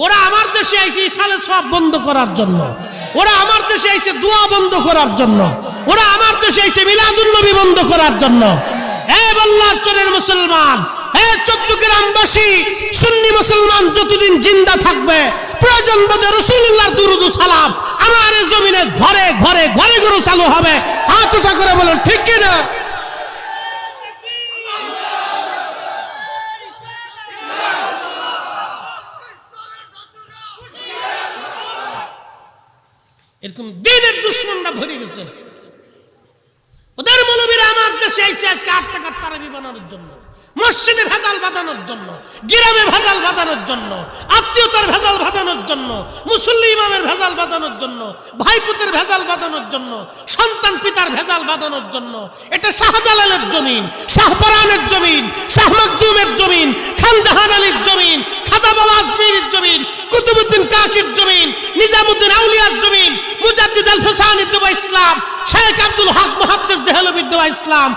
ওরা আমার দেশে আইছে ইসালে সব বন্ধ করার জন্য, ওরা আমার দেশে আইছে দোয়া বন্ধ করার জন্য, ওরা আমার দেশে আইছে মিলাদুন নবী বন্ধ করার জন্য। হে বল্লার চরের মুসলমান, হে চট্টগ্রামবাসী, সুন্নি মুসলমান যতদিন জিন্দা থাকবে প্রয়োজন বোধে রাসূলুল্লাহর দুরূদ ও সালাম আমার এই জমিনে ঘরে ঘরে ঘরে ঘরে চালু হবে। হাত উঁচা করে বলেন ঠিক কি না? এরকম দিনের দুশ্মনরা ভরে গেছে। ওদের মৌলবীরা আমার দেশে আইছে আজকে 8 টাকার তারাবি বানানোর জন্য, মসজিদে ভেজাল বাঁধানোর জন্য, গ্রামে ভেজাল বাঁধানোর জন্য, আত্মীয়তার ভেজাল বাঁধানোর জন্য, মুসল্লি ইমামের ভেজাল বাঁধানোর জন্য, ভাইপুতের ভেজাল বাঁধানোর জন্য, সন্তান পিতার ভেজাল বাঁধানোর জন্য। এটা শাহজালালের জমিন, শাহপরানের জমিন, শাহ মাকজুমের জমিন, খান জাহান আলীর জমিন, খাজা বাবা আজমিরের জমিন, কুতুবউদ্দিন কাকির জমিন, নিজামুদ্দিন আউলিয়ার জমিন, মুজাদ্দিদ আল ফসানি দেওয়া ইসলাম, শেখ আব্দুল হক মুহাদ্দিস দেহলভির দেওয়া ইসলাম।